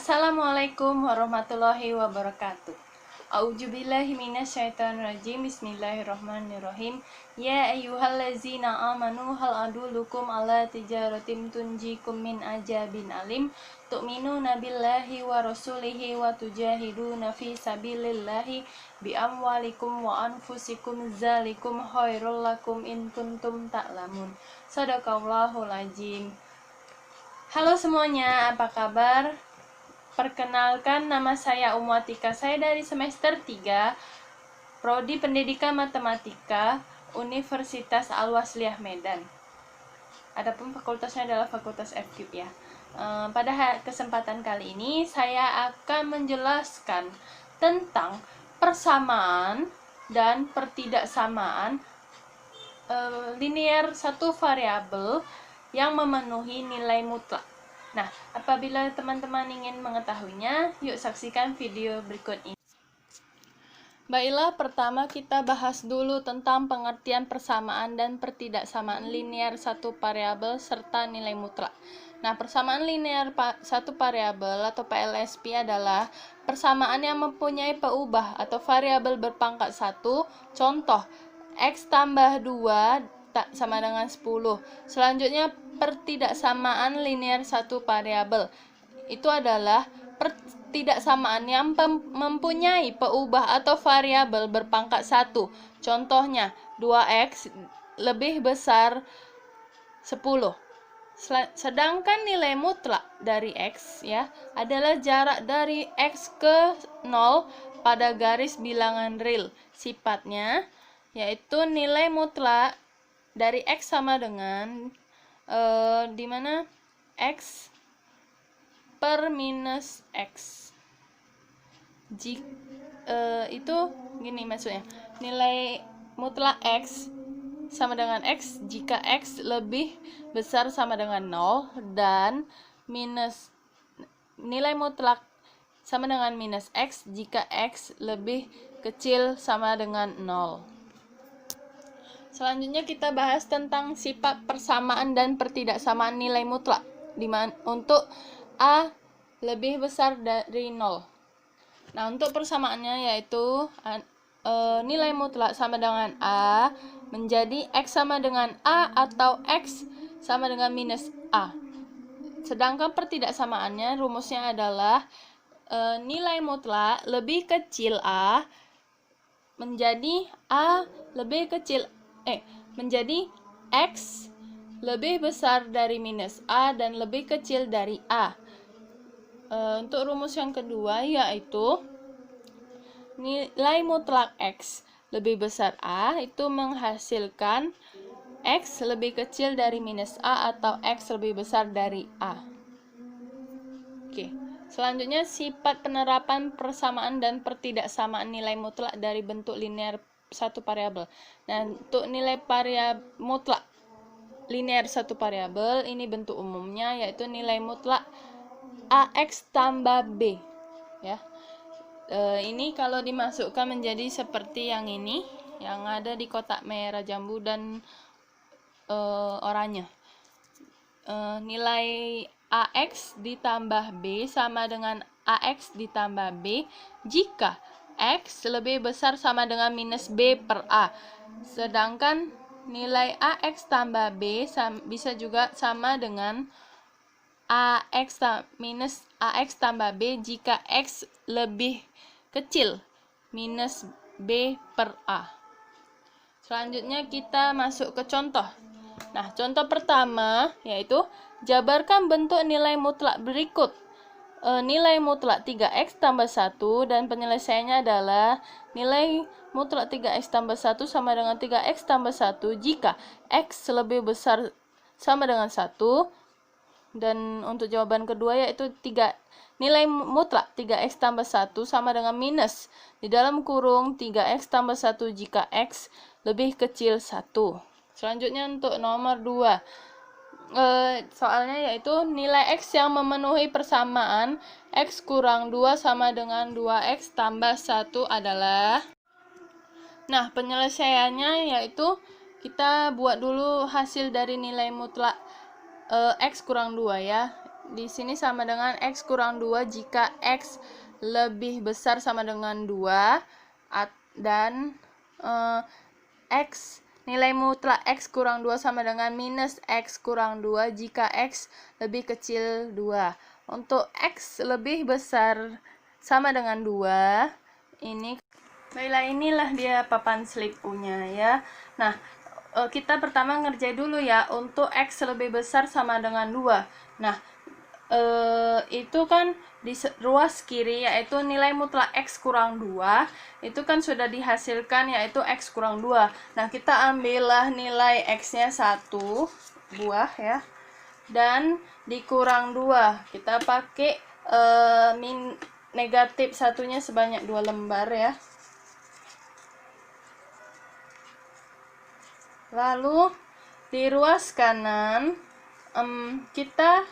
Assalamualaikum warahmatullahi wabarakatuh. A'udzubillahi minasyaitonirrajim. Bismillahirrahmanirrahim. Ya ayyuhallazina amanu hal adullukum ala tijaratin tunjikum min ajabin alim tu'minuna billahi wa rasulihi wa tujahiduna fi sabilillahi bi amwalikum wa anfusikum zalikum khairul lakum in kuntum ta'lamun. Shadaqallahul azim. Halo semuanya, apa kabar? Perkenalkan, nama saya Umwatika. Saya dari semester 3 Prodi Pendidikan Matematika Universitas Al-Wasliyah Medan. Adapun fakultasnya adalah Fakultas FKIP ya. Pada kesempatan kali ini saya akan menjelaskan tentang persamaan dan pertidaksamaan linear satu variabel yang memenuhi nilai mutlak. Nah, apabila teman-teman ingin mengetahuinya, yuk saksikan video berikut ini. Baiklah, pertama kita bahas dulu tentang pengertian persamaan dan pertidaksamaan linear satu variabel serta nilai mutlak. Nah, persamaan linear satu variabel atau PLSP adalah persamaan yang mempunyai peubah atau variabel berpangkat 1. Contoh, X tambah 2 sama dengan 10. Selanjutnya, pertidaksamaan linear satu variabel itu adalah pertidaksamaan yang mempunyai peubah atau variabel berpangkat 1. Contohnya 2x lebih besar 10. Sedangkan nilai mutlak dari x ya adalah jarak dari x ke 0 pada garis bilangan real. Sifatnya yaitu nilai mutlak dari x sama dengan di mana x per minus x. Itu gini maksudnya, nilai mutlak x sama dengan x jika x lebih besar sama dengan 0 dan minus nilai mutlak sama dengan minus x jika x lebih kecil sama dengan 0. Selanjutnya kita bahas tentang sifat persamaan dan pertidaksamaan nilai mutlak untuk A lebih besar dari 0. Nah, untuk persamaannya yaitu nilai mutlak sama dengan A menjadi X sama dengan A atau X sama dengan minus A. Sedangkan pertidaksamaannya rumusnya adalah nilai mutlak lebih kecil A menjadi A lebih kecil menjadi X lebih besar dari minus A dan lebih kecil dari A. Untuk rumus yang kedua yaitu nilai mutlak X lebih besar A itu menghasilkan X lebih kecil dari minus A atau X lebih besar dari A. Oke. Selanjutnya sifat penerapan persamaan dan pertidaksamaan nilai mutlak dari bentuk linear satu variabel. Nah, untuk nilai mutlak linear satu variabel ini bentuk umumnya yaitu nilai mutlak AX tambah B ya. Ini kalau dimasukkan menjadi seperti yang ini yang ada di kotak merah jambu dan oranye. Nilai AX ditambah B sama dengan AX ditambah B jika X lebih besar sama dengan minus B per A. Sedangkan nilai AX tambah B bisa juga sama dengan AX minus AX tambah B jika X lebih kecil minus B per A. Selanjutnya kita masuk ke contoh. Nah, contoh pertama yaitu jabarkan bentuk nilai mutlak berikut. Nilai mutlak 3x tambah 1 dan penyelesaiannya adalah nilai mutlak 3x tambah 1 sama dengan 3x tambah 1 jika x lebih besar sama dengan 1. Dan untuk jawaban kedua yaitu nilai mutlak 3x tambah 1 sama dengan minus di dalam kurung 3x tambah 1 jika x lebih kecil 1. Selanjutnya untuk nomor 2. Soalnya yaitu nilai X yang memenuhi persamaan X kurang 2 sama dengan 2X tambah 1 adalah. Nah, penyelesaiannya yaitu kita buat dulu hasil dari nilai mutlak X kurang 2 ya. di sini sama dengan X kurang 2 jika X lebih besar sama dengan 2 dan X nilai mutlak X kurang 2 sama dengan minus X kurang 2 jika X lebih kecil 2. Untuk X lebih besar sama dengan 2, baiklah, inilah dia papan slip punya ya. Nah, kita pertama ngerjain dulu ya untuk X lebih besar sama dengan 2. Nah, itu kan di ruas kiri yaitu nilai mutlak X kurang 2 itu kan sudah dihasilkan yaitu X kurang 2. Nah, kita ambillah nilai X nya 1 buah ya, dan dikurang 2 kita pakai negatif satunya sebanyak 2 lembar ya. Lalu di ruas kanan kita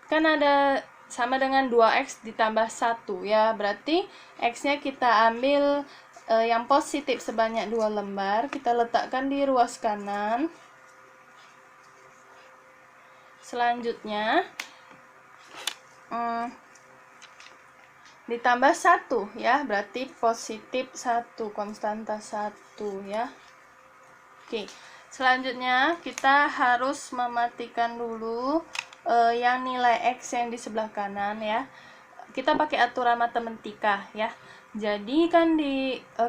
kan ada sama dengan 2X ditambah 1 ya, berarti X-nya kita ambil yang positif sebanyak 2 lembar, kita letakkan di ruas kanan. Selanjutnya ditambah 1 ya, berarti positif 1, konstanta 1 ya. Oke, selanjutnya kita harus mematikan dulu yang nilai X yang di sebelah kanan ya. Kita pakai aturan matematika ya. Jadi kan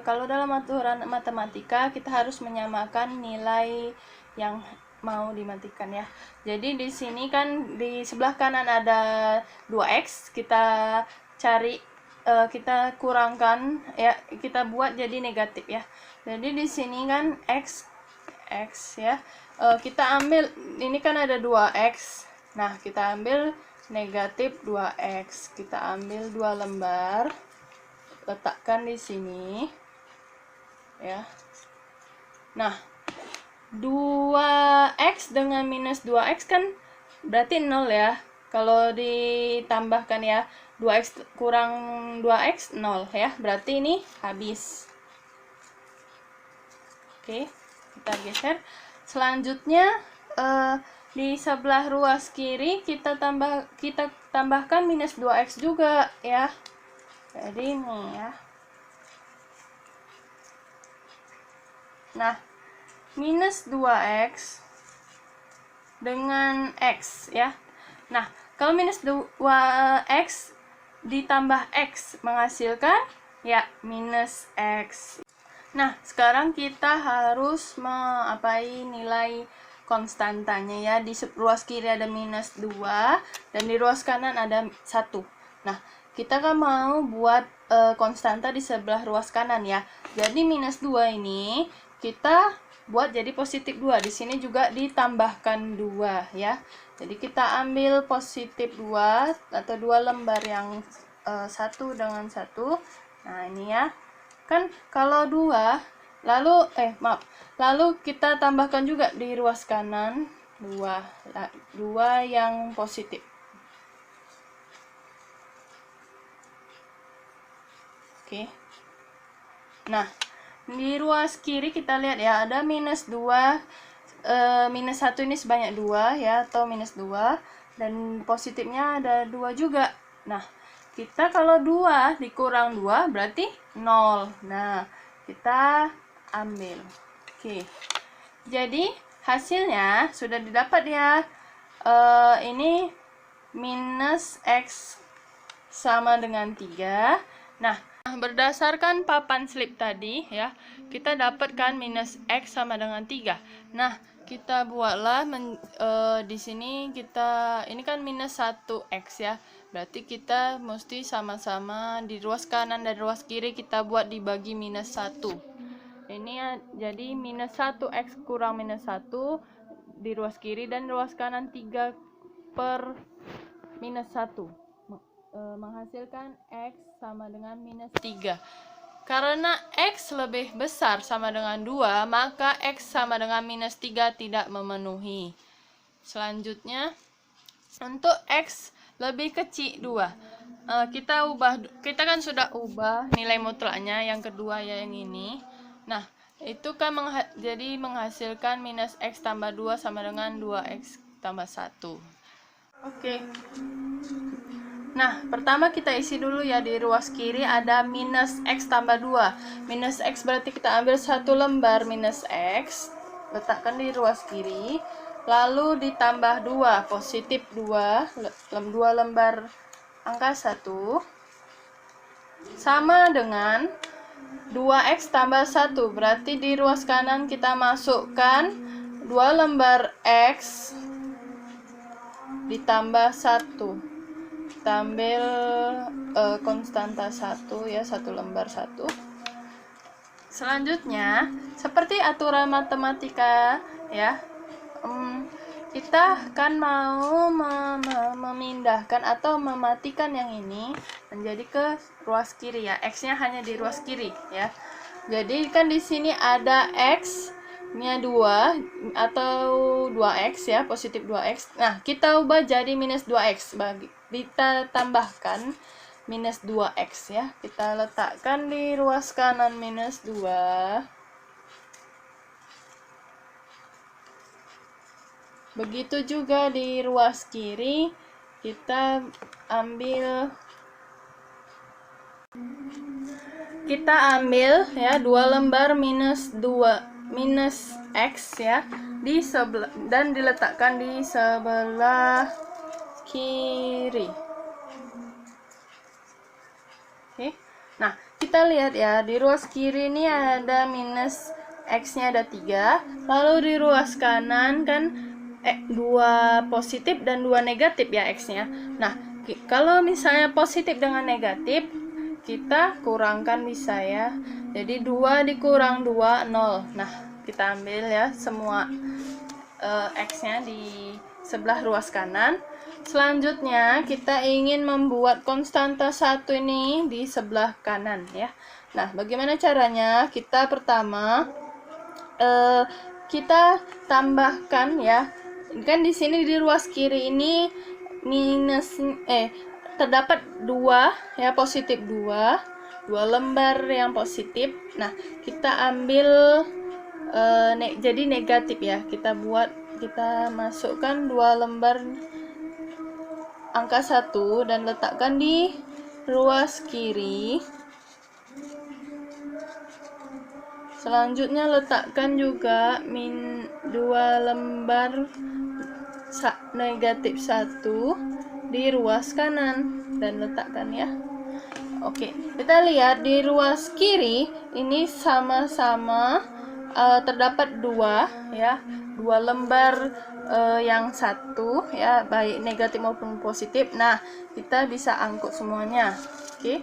kalau dalam aturan matematika kita harus menyamakan nilai yang mau dimatikan ya. Jadi di sini kan di sebelah kanan ada 2X, kita cari kita kurangkan ya, kita buat jadi negatif ya. Jadi di sini kan X ya, kita ambil ini kan ada 2X. Nah, kita ambil negatif 2X, kita ambil 2 lembar, letakkan di sini ya. Nah, 2X dengan minus 2X kan berarti 0 ya. Kalau ditambahkan ya, 2X kurang 2X 0 ya, berarti ini habis. Oke, kita geser. Selanjutnya di sebelah ruas kiri kita tambahkan minus 2X juga ya. Jadi ini ya. Nah, minus 2X dengan X ya. Nah, kalau minus 2X ditambah X menghasilkan ya minus X. Nah, sekarang kita harus mengapai nilai konstantanya ya. Di ruas kiri ada minus 2 dan di ruas kanan ada 1. Nah, kita kan mau buat konstanta di sebelah ruas kanan ya. Jadi minus 2 ini kita buat jadi positif 2. Di sini juga ditambahkan 2 ya. Jadi kita ambil positif 2 atau 2 lembar yang 1 dengan 1. Nah, ini ya. Kan kalau 2 lalu kita tambahkan juga di ruas kanan 2 yang positif. Oke. Nah, di ruas kiri kita lihat ya, ada minus 2, minus 1 ini sebanyak 2 ya, atau minus 2, dan positifnya ada 2 juga. Nah, kita kalau 2 dikurang 2 berarti 0. Nah, kita ambil. Oke. Jadi, hasilnya sudah didapat ya. Ini minus X sama dengan 3. Nah, berdasarkan papan slip tadi ya, kita dapatkan minus X sama dengan 3. Nah, kita buatlah di sini ini kan minus 1X ya. Berarti kita mesti sama-sama di ruas kanan dan ruas kiri kita buat dibagi minus 1. Ini ya, jadi minus 1X kurang minus 1 di ruas kiri dan ruas kanan 3 per minus 1. Menghasilkan X sama dengan minus 3. Karena X lebih besar sama dengan 2, maka X sama dengan minus 3 tidak memenuhi. Selanjutnya, untuk X lebih kecil 2, kita kan sudah ubah nilai mutlaknya yang kedua ya, yang ini. Nah, itu kan jadi menghasilkan minus X tambah 2 sama dengan 2X tambah 1. Oke. Nah, pertama kita isi dulu ya, di ruas kiri ada minus X tambah 2. Minus X berarti kita ambil satu lembar minus X, letakkan di ruas kiri, lalu ditambah 2, positif 2, 2 lembar angka 1, sama dengan 2X tambah 1. Berarti di ruas kanan kita masukkan 2 lembar X ditambah 1. Kita ambil konstanta 1 ya, 1 lembar 1. Selanjutnya, seperti aturan matematika ya, kita kan mau memindahkan atau mematikan yang ini menjadi ke ruas kiri ya. X-nya hanya di ruas kiri ya. Jadi kan di sini ada X-nya 2 atau 2X ya, positif 2X. Nah, kita ubah jadi minus 2X. Kita tambahkan minus 2X ya. Kita letakkan di ruas kanan minus 2. Begitu juga di ruas kiri, kita ambil ya 2 lembar minus X ya di sebelah, dan diletakkan di sebelah kiri. Oke. Nah, kita lihat ya, di ruas kiri ini ada minus X-nya ada 3, lalu di ruas kanan kan 2 positif dan 2 negatif ya X-nya. Nah, kalau misalnya positif dengan negatif, kita kurangkan bisa ya. Jadi 2 dikurang 2, 0. Nah, kita ambil ya semua X-nya di sebelah ruas kanan. Selanjutnya kita ingin membuat konstanta 1 ini di sebelah kanan ya. Nah, bagaimana caranya? Kita pertama kita tambahkan ya. Kan di sini di ruas kiri ini terdapat 2 ya, positif 2 lembar yang positif. Nah, kita ambil jadi negatif ya. Kita masukkan 2 lembar angka 1 dan letakkan di ruas kiri. Selanjutnya letakkan juga 2 lembar negatif 1 di ruas kanan dan letakkan ya. Oke, kita lihat di ruas kiri ini sama-sama terdapat 2 ya, 2 lembar yang 1 ya, baik negatif maupun positif. Nah, kita bisa angkut semuanya. Oke.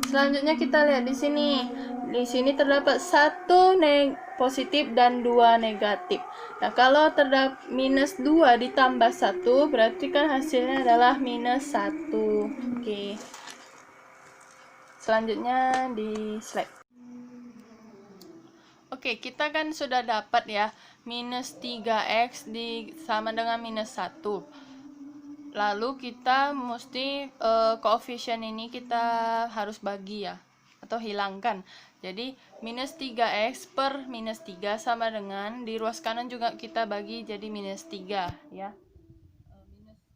Selanjutnya kita lihat di sini. Di sini terdapat 1 positif dan 2 negatif. Nah, kalau terdapat minus 2 ditambah 1, berarti kan hasilnya adalah minus 1. Oke. Selanjutnya di slide. Oke, kita kan sudah dapat ya, minus 3X sama dengan minus 1. Lalu kita mesti koefisien ini kita harus bagi ya, atau hilangkan. Jadi minus 3X per minus 3 sama dengan, di ruas kanan juga kita bagi jadi minus 3 ya.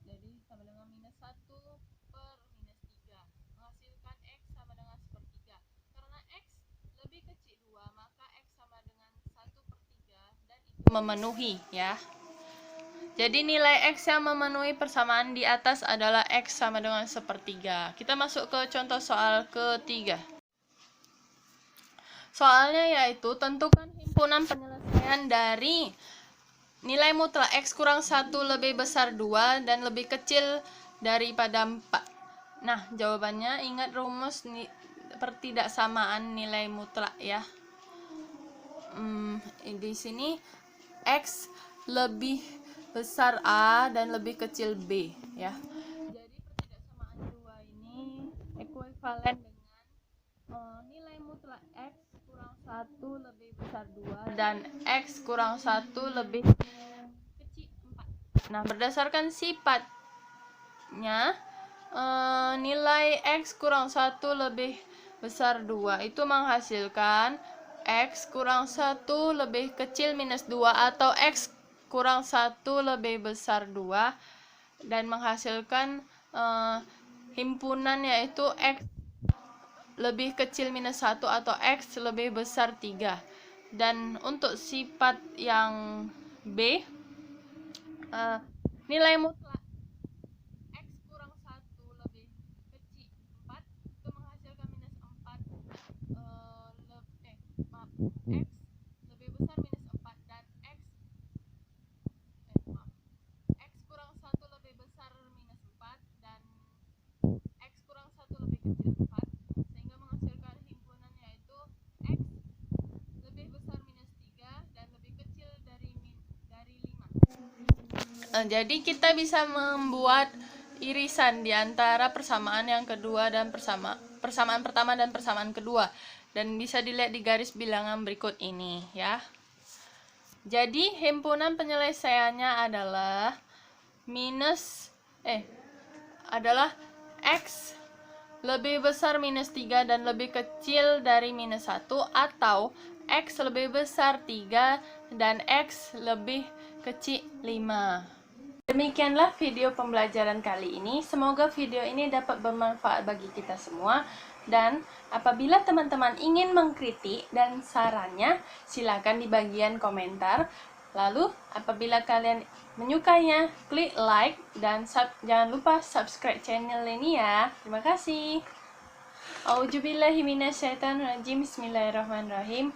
Jadi sama dengan minus 1 per minus 3. Menghasilkan X sama dengan 1/3. Karena X lebih kecil 2, maka X sama dengan 1/3 dan itu memenuhi ya. Jadi nilai X yang memenuhi persamaan di atas adalah X sama dengan 1/3. Kita masuk ke contoh soal ketiga. Soalnya yaitu tentukan himpunan penyelesaian dari nilai mutlak X kurang 1 lebih besar 2 dan lebih kecil daripada 4. Nah, jawabannya ingat rumus pertidaksamaan nilai mutlak ya. Di sini X lebih besar A dan lebih kecil B ya. Jadi pertidaksamaan 2 ini ekuivalen dengan nilai mutlak X kurang 1 lebih besar 2 dan X kurang 1 lebih kecil 4. Nah, berdasarkan sifatnya nilai X kurang 1 lebih besar 2 itu menghasilkan X kurang 1 lebih kecil minus 2 atau X kurang 1 lebih besar 2 dan menghasilkan himpunan yaitu X lebih kecil minus 1 atau X lebih besar 3. Dan untuk sifat yang B, nilai mutlak X kurang 1 lebih kecil 4 itu menghasilkan minus 4 X lebih besar minus 4 dan X kurang 1 lebih besar minus 4 dan X kurang 1 lebih kecil 4 sehingga menghasilkan himpunan yaitu X lebih besar minus 3 dan lebih kecil dari 5. Jadi kita bisa membuat irisan di antara persamaan yang kedua dan persamaan pertama dan persamaan kedua, dan bisa dilihat di garis bilangan berikut ini ya. Jadi himpunan penyelesaiannya adalah adalah X lebih besar minus 3 dan lebih kecil dari minus 1, atau X lebih besar 3 dan X lebih kecil 5. Demikianlah video pembelajaran kali ini. Semoga video ini dapat bermanfaat bagi kita semua. Dan apabila teman-teman ingin mengkritik dan sarannya, silakan di bagian komentar. Lalu apabila kalian menyukainya, klik like dan jangan lupa subscribe channel ini ya. Terima kasih. A'udzubillahi minasyaitonirrajim. Bismillahirrahmanirrahim.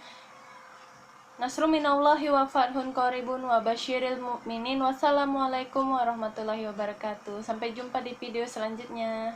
Nasrun minallahi wa fathun qaribun wa basyiril mu'minin. Wassalamualaikum warahmatullahi wabarakatuh. Sampai jumpa di video selanjutnya.